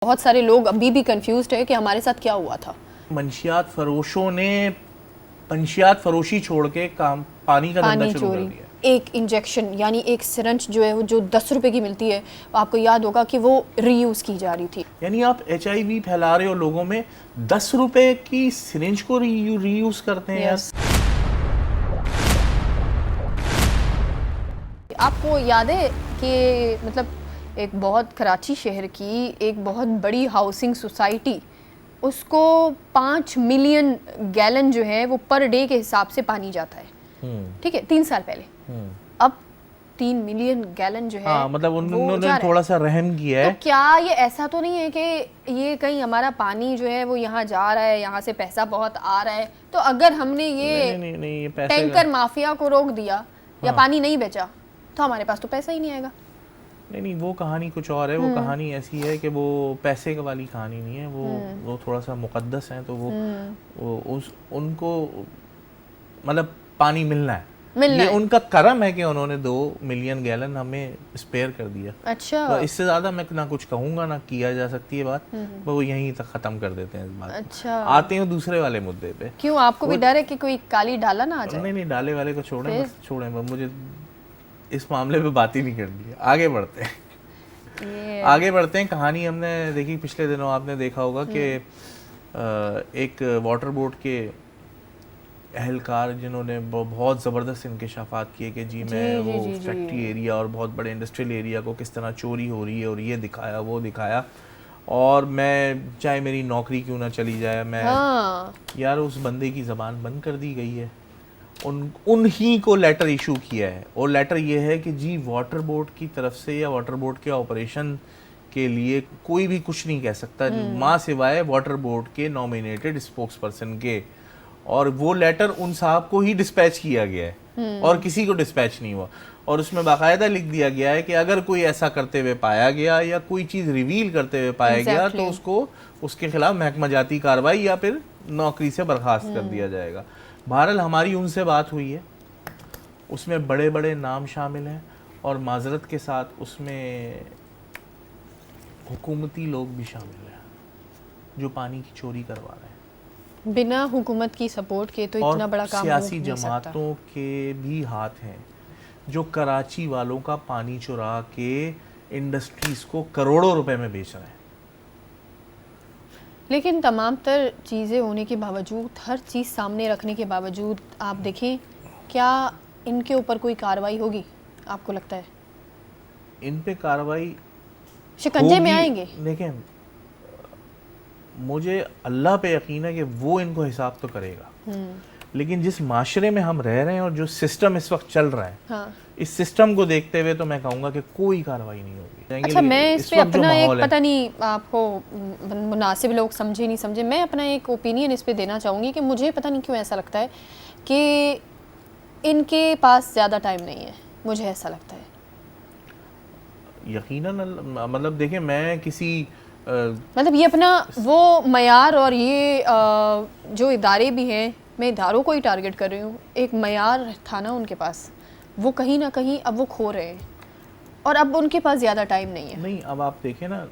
बहुत सारे लोग अभी भी कंफ्यूज्ड है कि हमारे साथ क्या हुआ था। मंशियात फरोशों ने मंशियात फरोशी छोड़ के काम पानी का धंधा पानी शुरू कर चोरी, दिया। एक इंजेक्शन यानी एक सिरंज जो है वो जो 10 रुपए की मिलती है, आपको याद होगा कि वो रीयूज की जा रही थी। यानी आप HIV फैला रहे हो लोगों में, 10 रुपए की सिरिंज को रीयूज करते हैं यार। Yes. आपको याद है कि मतलब एक बहुत कराची शहर की एक बहुत बड़ी हाउसिंग सोसाइटी, उसको 5 मिलियन गैलन जो है वो पर डे के हिसाब से पानी जाता है, ठीक है, 3 साल पहले। अब 3 मिलियन गैलन जो है, हाँ, मतलब वो उन्होंने जा रहा थोड़ा है। सा रहम किया है। तो क्या ये ऐसा तो नहीं है कि ये कहीं हमारा पानी जो है वो यहाँ जा रहा है, यहाँ से पैसा बहुत आ रहा है, तो अगर हमने ये नहीं, ये पैसे टैंकर माफिया को रोक दिया या हाँ। पानी नहीं बेचा तो हमारे पास तो पैसा ही नहीं आएगा। नहीं, वो कहानी कुछ और है। वो कहानी ऐसी है कि वो पैसे वाली कहानी नहीं है, वो थोड़ा सा मुकद्दस है। तो वो उनको मतलब पानी मिलना है, ये उनका करम है कि उन्होंने 2 मिलियन गैलन हमें स्पेयर कर दिया। अच्छा, तो इससे ज्यादा मैं ना कुछ कहूंगा ना किया जा सकती है बात, वो यहीं तक खत्म कर देते हैं इस बात। अच्छा, आते हैं दूसरे वाले मुद्दे पे। क्यों, आपको भी डर है कि कोई काली डाला ना आ जाए? नहीं, डाले वाले को छोड़ें, बस छोड़ें, मुझे इस मामले पे बात ही नहीं करनी है। आगे बढ़ते हैं, आगे बढ़ते हैं। कहानी हमने देखी पिछले दिनों, आपने देखा होगा कि एक वाटर बोर्ड के अहलकार जिन्होंने बहुत ज़बरदस्त इंकशाफात किए कि जी मैं वो फैक्ट्री एरिया और बहुत बड़े इंडस्ट्रियल एरिया को किस तरह चोरी हो रही है और ये दिखाया वो दिखाया, और मैं चाहे मेरी नौकरी क्यों ना चली जाए, मैं यार उस बंदे की ज़बान बंद कर दी गई है। उन्हीं को लेटर इशू किया है, और लेटर ये है कि जी वाटर बोर्ड की तरफ से या वाटर बोर्ड के ऑपरेशन के लिए कोई भी कुछ नहीं कह सकता माँ सिवाय वाटर बोर्ड के नॉमिनेटेड स्पोक्स पर्सन के। और वो लेटर उन साहब को ही डिस्पैच किया गया है और किसी को डिस्पैच नहीं हुआ। और उसमें बाकायदा लिख दिया गया है कि अगर कोई ऐसा करते हुए पाया गया या कोई चीज़ रिवील करते हुए पाया गया तो उसको उसके खिलाफ महकमा जाती कार्रवाई या फिर नौकरी से बर्खास्त कर दिया जाएगा। बहरहाल हमारी उनसे बात हुई है, उसमें बड़े बड़े नाम शामिल हैं और माजरत के साथ उसमें हुकूमती लोग भी शामिल हैं जो पानी की चोरी करवा रहे हैं बिना हुकूमत की सपोर्ट के। तो इतना बड़ा काम सियासी जमातों के भी हाथ हैं जो कराची वालों का पानी चुरा के इंडस्ट्रीज को करोड़ों रुपए में बेच रहे हैं। लेकिन तमाम तर चीज़ें होने के बावजूद, हर चीज़ सामने रखने के बावजूद, आप देखें क्या इनके ऊपर कोई कार्रवाई होगी? आपको लगता है इन पे कार्रवाई शिकंजे में आएंगे? देखें, मुझे अल्लाह पे यकीन है कि वो इनको हिसाब तो करेगा, लेकिन जिस माशरे में हम रह रहे हैं और जो सिस्टम इस वक्त चल रहा है, हाँ। इस सिस्टम को देखते हुए तो मैं कहूँगा कि कोई कार्रवाई नहीं होगी। अच्छा, मैं इस पे अपना एक, पता नहीं आपको मुनासिब लोग समझे नहीं समझे, मैं अपना एक ओपिनियन इस पे देना चाहूँगी कि मुझे पता नहीं क्यों ऐसा लगता है कि इनके पास ज़्यादा टाइम नहीं है, मुझे ऐसा लगता है। यकीनन, मतलब देखिए मैं किसी मतलब ये अपना वो मयार और ये जो इदारे भी हैं, मैं इदारों को ही टारगेट कर रही हूँ, एक मयार था ना उनके पास, वो कहीं ना कहीं अब वो खो रहे हैं और अब उनके पास ज़्यादा टाइम नहीं है। नहीं, अब आप देखें ना,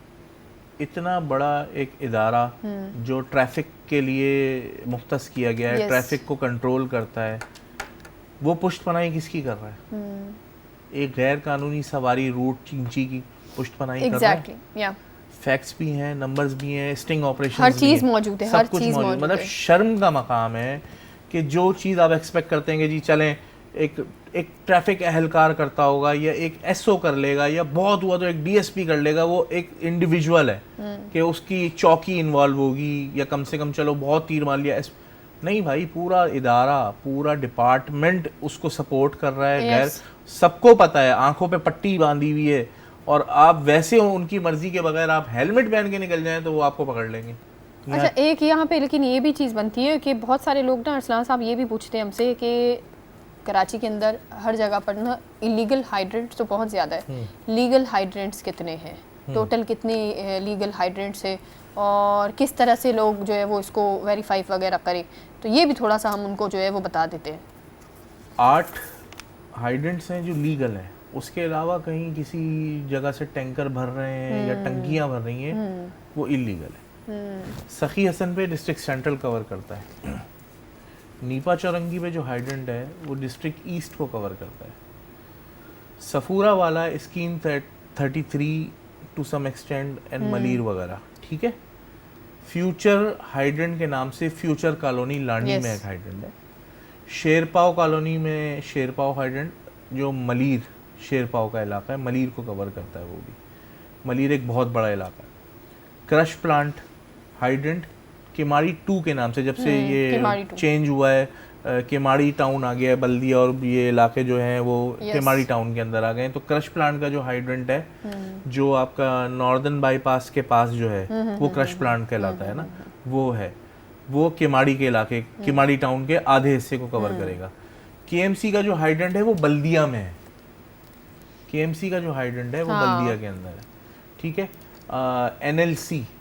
इतना बड़ा एक इदारा जो ट्रैफिक के लिए मुख्तस किया गया है, ट्रैफिक को कंट्रोल करता है, वो पुष्टपनाही किसकी कर रहा है? एक गैर कानूनी सवारी रूट चिंची की पुष्टपनाही कर रहा है। फैक्ट्स भी हैं, नंबर्स भी हैं, स्टिंग ऑपरेशंस हर चीज़ मौजूद है, सब कुछ मौजूद। मतलब शर्म का मकाम है कि जो चीज़ आप एक्सपेक्ट करते हैं कि जी चलें एक ट्रैफिक अहलकार करता होगा या एक SO कर लेगा या बहुत हुआ तो एक DSP कर लेगा, वो एक इंडिविजुअल है कि उसकी चौकी इन्वॉल्व होगी या कम से कम चलो बहुत तीर मार लिया। नहीं भाई, पूरा इदारा, पूरा डिपार्टमेंट उसको सपोर्ट कर रहा है। गैर सबको पता है, आंखों पे पट्टी बांधी हुई है, और आप वैसे उनकी मर्जी के बगैर आप हेलमेट पहन के निकल जाएं तो वो आपको पकड़ लेंगे। अच्छा, एक यहाँ पे लेकिन ये भी चीज़ बनती है कि बहुत सारे लोग ना, अरसलान साहब, ये भी पूछते हैं हमसे कि कराची के अंदर हर जगह पर ना इलीगल हाइड्रेंट्स तो बहुत ज़्यादा है, लीगल हाइड्रेंट्स कितने हैं, टोटल कितने लीगल हाइड्रेंट्स है और किस तरह से लोग जो है वो इसको वेरीफाई वगैरह करें, तो ये भी थोड़ा सा हम उनको जो है वो बता देते हैं। 8 हाइड्रेंट्स हैं जो लीगल हैं, उसके अलावा कहीं किसी जगह से टैंकर भर रहे हैं या टंकियां भर रही हैं, वो इलीगल है। सखी हसन पे डिस्ट्रिक्ट सेंट्रल कवर करता है। नीपा चौरंगी पे जो हाइड्रेंट है वो डिस्ट्रिक्ट ईस्ट को कवर करता है। सफूरा वाला scheme 33 to some extend and Malir वगैरह, ठीक है। फ्यूचर हाइड्रेंट के नाम से फ्यूचर कॉलोनी लांडी में एक हाइड्रेंट है। शेरपाव कॉलोनी में शेरपाव हाइड्रेंट, जो मलीर शेरपाव का इलाका है, मलीर को कवर करता है वो भी। मलीर एक बहुत बड़ा इलाका है। क्रश प्लांट हाइड्रेंट केमाड़ी 2 के नाम से, जब से ये चेंज हुआ है केमाड़ी टाउन आ गया है, बल्दिया और ये इलाके जो हैं वो केमाड़ी टाउन के अंदर आ गए हैं। तो क्रश प्लांट का जो हाइड्रेंट है जो आपका नॉर्दर्न बाईपास के पास जो है वो क्रश प्लांट कहलाता है ना, वो है, वो केमाड़ी के इलाके, केमाड़ी टाउन के आधे हिस्से को कवर करेगा। केएमसी का जो हाइड्रेंट है वो बल्दिया में है। केएमसी का जो हाइड्रेंट है वो बल्दिया के अंदर है, ठीक है।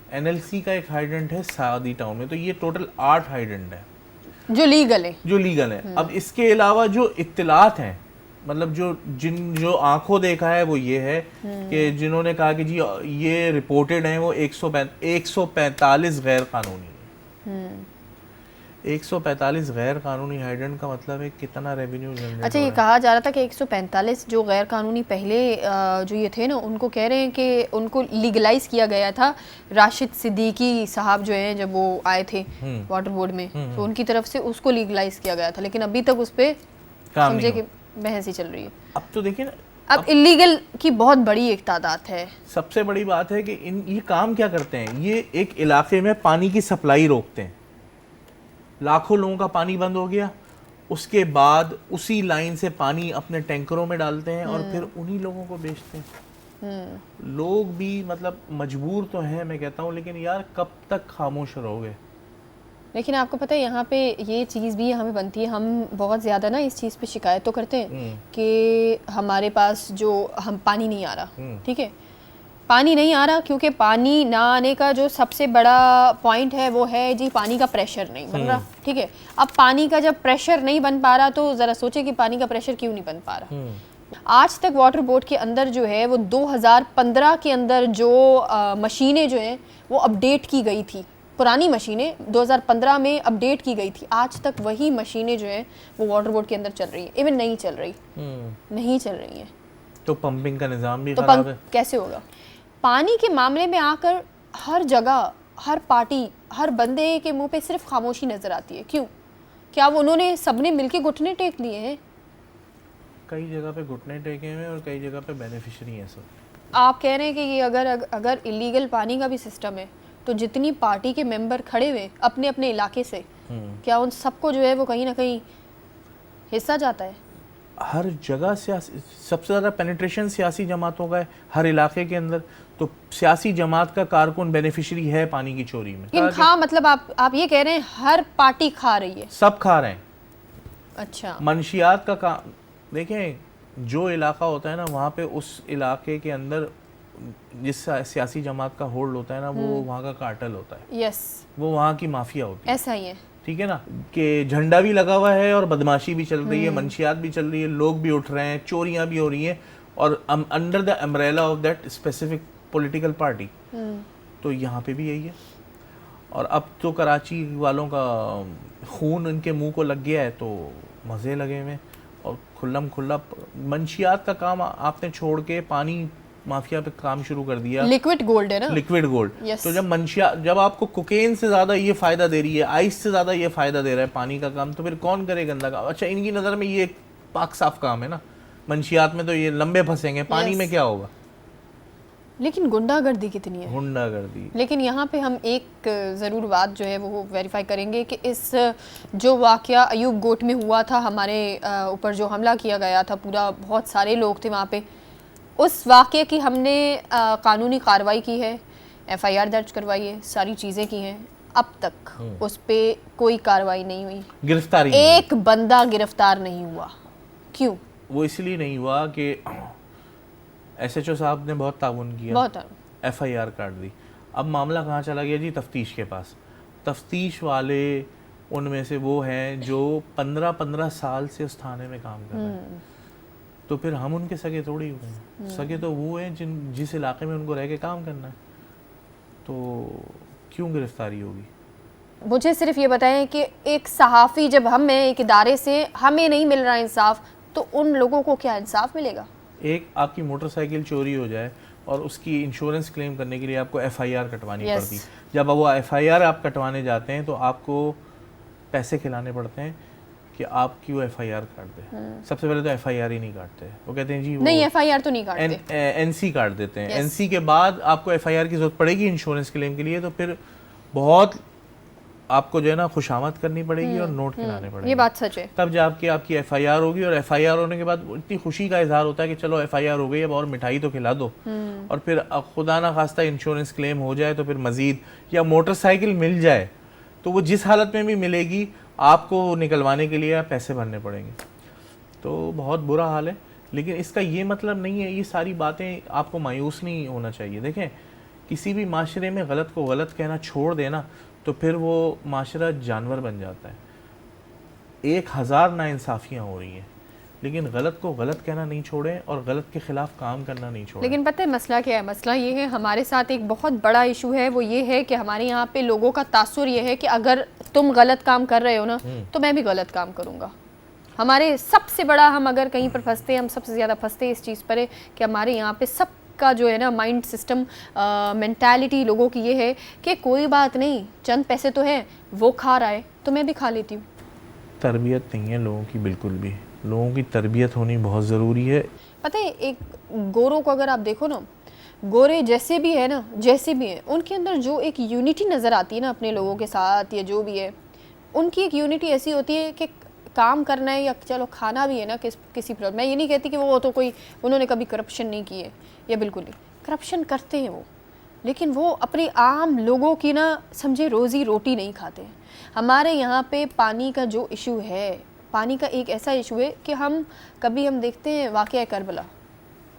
एनएलसी का एक हाइड्रेंट है सादी टाउन में। तो ये टोटल 8 हाइड्रेंट है जो लीगल है। अब इसके अलावा जो इत्तलात हैं, मतलब जो आंखों देखा है वो ये है कि जिन्होंने कहा कि जी ये रिपोर्टेड हैं वो 145 गैर कानूनी है। 145 गैर कानूनी हाइड्रेंट का मतलब है कितना रेवेन्यू जनरेट। अच्छा, ये कहा जा रहा था कि 145 जो गैर कानूनी पहले जो ये थे ना, उनको कह रहे हैं कि उनको लीगलाइज किया गया था। राशिद सिद्दीकी साहब जो हैं, जब वो आए थे वाटर बोर्ड में, तो उनकी तरफ से उसको लीगलाइज किया गया था, लेकिन अभी तक उस पर समझे कि बहस ही चल रही है। अब तो देखिए ना, अब इलीगल की बहुत बड़ी एक तादाद है। सबसे बड़ी बात है कि ये काम क्या करते हैं, ये एक इलाके में पानी की सप्लाई रोकते हैं। लाखों लोगों का पानी बंद हो गया, उसके बाद उसी लाइन से पानी अपने टैंकरों में डालते हैं और फिर उन्हीं लोगों को बेचते हैं। लोग भी मतलब मजबूर तो हैं, मैं कहता हूँ, लेकिन यार कब तक खामोश रहोगे। लेकिन आपको पता है यहाँ पे ये चीज़ भी हमें बनती है, हम बहुत ज़्यादा ना इस चीज़ पे शिकायत तो करते हैं कि हमारे पास जो हम पानी नहीं आ रहा, ठीक है, पानी नहीं आ रहा, क्योंकि पानी ना आने का जो सबसे बड़ा पॉइंट है वो है जी पानी का प्रेशर नहीं बन रहा, ठीक है। अब पानी का जब प्रेशर नहीं बन पा रहा तो ज़रा सोचे कि पानी का प्रेशर क्यों नहीं बन पा रहा। आज तक वाटर बोर्ड के अंदर जो है वो 2015 के अंदर जो मशीनें जो हैं वो अपडेट की गई थी, पुरानी मशीनें 2015 में अपडेट की गई थी, आज तक वही मशीनें जो हैं वो वाटर बोर्ड के अंदर चल रही है, इवन नहीं चल रही, नहीं चल रही है। तो पंपिंग का निज़ाम भी तो खराब है। कैसे होगा? पानी के मामले में आकर हर जगह, हर पार्टी, हर बंदे के मुंह पे सिर्फ खामोशी नजर आती है। क्यों? क्या वो उन्होंने सबने मिलके घुटने टेक लिए हैं? कई जगह पे घुटने टेके हुए और कई जगह पे बेनिफिशियरी हैं सब। आप कह रहे हैं कि ये अगर इलीगल पानी का भी सिस्टम है तो जितनी पार्टी के मेंबर खड़े हुए अपने अपने इलाके से, क्या उन सबको जो है वो कहीं ना कहीं हिस्सा जाता है? हर जगह सबसे ज़्यादा पेनिट्रेशन सियासी जमातों का है हर इलाके के अंदर। तो सियासी जमात का कारकुन बेनिफिशियरी है पानी की चोरी में। मतलब आप ये कह रहे हैं हर पार्टी खा रही है? सब खा रहे हैं। अच्छा, मंशियात का काम देखें, जो इलाका होता है ना वहाँ पे उस इलाके के अंदर जिस सियासी जमात का होल्ड होता है ना वो वहाँ का कार्टेल होता है। यस, वो वहाँ की माफिया होती है। ऐसा ही है, ठीक है ना, कि झंडा भी लगा हुआ है और बदमाशी भी चल रही है, मंशियात भी चल रही है, लोग भी उठ रहे हैं, चोरियां भी हो रही हैं, और under the umbrella of that specific political party. तो यहाँ पे भी यही है। और अब तो कराची वालों का खून उनके मुंह को लग गया है तो मज़े लगे हुए, और खुल्लम खुल्ला मंशियात का काम आपने छोड़ के पानी माफिया पे काम शुरू कर दिया। लिक्विड गोल्ड है ना, लिक्विड गोल्ड। yes. तो जब आपको कोकेन से ज्यादा ये फायदा दे रही है, आइस से ज्यादा ये फायदा दे रहा है पानी का काम, तो फिर कौन करे गंदा काम? अच्छा, इनकी नजर में ये पाक साफ काम है ना, मंशियात में तो ये लंबे फंसेंगे, पानी में क्या होगा? लेकिन गुंडागर्दी कितनी है, गुंडागर्दी। लेकिन यहाँ पे हम एक ज़रूर बात जो है वो वेरीफाई करेंगे कि इस जो वाक़या अयूब गोट में हुआ था, हमारे ऊपर जो हमला किया गया था, पूरा बहुत सारे लोग थे वहाँ पे, उस वाक़े की हमने कानूनी कार्रवाई की है, FIR दर्ज करवाई है, सारी चीज़ें की हैं, अब तक उस पर कोई कार्रवाई नहीं हुई, गिरफ्तारी एक बंदा गिरफ्तार नहीं हुआ। क्यों? वो इसलिए नहीं हुआ कि SHO साहब ने बहुत ताउन किया, बहुत FIR काट दी। अब मामला कहाँ चला गया जी? तफ्तीश के पास। तफ्तीश वाले उनमें से वो हैं जो 15-15 साल से उस थाने में काम कर रहे हैं। तो फिर हम उनके सगे थोड़ी हुए हैं, सगे तो वो हैं जिस इलाके में उनको रह के काम करना है। तो क्यों गिरफ्तारी होगी? मुझे सिर्फ ये बताएं कि एक सहाफ़ी जब हम हैं एक इदारे से, हमें नहीं मिल रहा इंसाफ, तो उन लोगों को क्या इंसाफ मिलेगा? एक आपकी मोटरसाइकिल चोरी हो जाए और उसकी इंश्योरेंस क्लेम करने के लिए आपको FIR कटवानी Yes. पड़ती। जब वो FIR आप कटवाने जाते हैं तो आपको पैसे खिलाने पड़ते हैं कि आप क्यों FIR काट दें। सबसे पहले तो FIR ही नहीं काटते, वो कहते हैं जी वो नहीं, FIR तो नहीं काटते, NC काट देते हैं। Yes. NC के बाद आपको FIR की जरूरत पड़ेगी इंश्योरेंस क्लेम के लिए, तो फिर बहुत आपको जो है ना खुशामद करनी पड़ेगी और नोट खिलाने पड़ेंगे। ये बात सच है। तब जाके आपकी FIR होगी, और FIR होने के बाद इतनी खुशी का इजहार होता है कि चलो FIR हो गई, अब और मिठाई तो खिला दो। और फिर खुदा ना खास्ता इंश्योरेंस क्लेम हो जाए तो फिर मजीद, या मोटरसाइकिल मिल जाए तो वो जिस हालत में भी मिलेगी आपको निकलवाने के लिए पैसे भरने पड़ेंगे। तो बहुत बुरा हाल है। लेकिन इसका ये मतलब नहीं है, ये सारी बातें आपको मायूस नहीं होना चाहिए। देखें, किसी भी माशरे में गलत को गलत कहना छोड़ देना तो फिर वो माशरा जानवर बन जाता है। 1000 नाइंसाफ़ियाँ हो रही हैं, लेकिन गलत को गलत कहना नहीं छोड़ें और गलत के ख़िलाफ़ काम करना नहीं छोड़ें। लेकिन पता है मसला क्या है? मसला ये है, हमारे साथ एक बहुत बड़ा इशू है, वो ये है कि हमारे यहाँ पे लोगों का तासुर ये है कि अगर तुम गलत काम कर रहे हो ना तो मैं भी गलत काम करूँगा। हमारे सबसे बड़ा, हम अगर कहीं पर फंसते हैं, हम सबसे ज़्यादा फंसते हैं इस चीज़ पर है कि हमारे यहाँ पे सब का जो है ना माइंड सिस्टम, मेंटालिटी लोगों की ये है कि कोई बात नहीं, चंद पैसे तो है, वो खा रहा है तो मैं भी खा लेती हूँ। तरबियत नहीं है लोगों की, बिल्कुल भी। लोगों की तरबियत होनी बहुत ज़रूरी है। पता है, एक गोरों को अगर आप देखो ना, गोरे जैसे भी है ना, जैसे भी है, उनके अंदर जो एक यूनिटी नज़र आती है ना अपने लोगों के साथ, या जो भी है, उनकी एक यूनिटी ऐसी होती है कि काम करना है या चलो खाना भी है ना किसी प्रॉब्लम। मैं ये नहीं कहती कि वो तो कोई, उन्होंने कभी करप्शन नहीं की है, या बिल्कुल नहीं, करप्शन करते हैं वो, लेकिन वो अपने आम लोगों की ना समझे रोज़ी रोटी नहीं खाते हैं। हमारे यहाँ पे पानी का जो इशू है, पानी का एक ऐसा इशू है कि हम देखते हैं वाक़या करबला,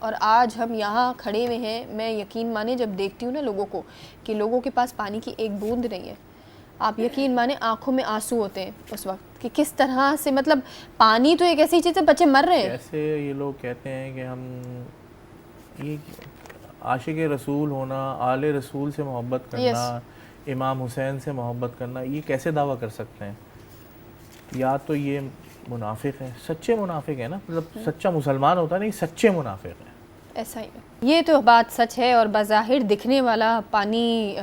और आज हम यहाँ खड़े हुए हैं। मैं यकीन माने जब देखती हूँ ना लोगों को कि लोगों के पास पानी की एक बूंद नहीं है, आप यकीन माने आंखों में आंसू होते हैं उस वक्त कि किस तरह से, मतलब पानी तो एक ऐसी चीज़ है, बच्चे मर रहे हैं। कैसे ये लोग कहते हैं कि हम ये आशिक रसूल होना, आले रसूल से मोहब्बत करना, इमाम हुसैन से मोहब्बत करना, ये कैसे दावा कर सकते हैं? या तो ये मुनाफिक है, सच्चे मुनाफिक है ना, मतलब सच्चा मुसलमान होता नहीं, सच्चे मुनाफिक है। ऐसा ही है, ये तो बात सच है। और बाज़ाहिर दिखने वाला पानी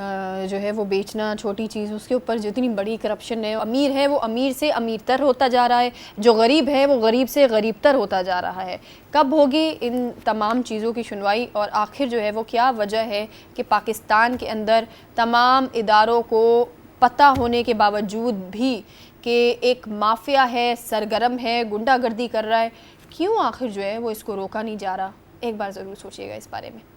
जो है वो बेचना छोटी चीज़, उसके ऊपर जितनी बड़ी करप्शन है। अमीर है वो अमीर से अमीरतर होता जा रहा है, जो गरीब है वो गरीब से गरीबतर होता जा रहा है। कब होगी इन तमाम चीज़ों की सुनवाई, और आखिर जो है वो क्या वजह है कि पाकिस्तान के अंदर तमाम इदारों को पता होने के बावजूद भी कि एक माफिया है, सरगर्म है, गुंडागर्दी कर रहा है, क्यों आखिर जो है वो इसको रोका नहीं जा रहा? एक बार ज़रूर सोचिएगा इस बारे में।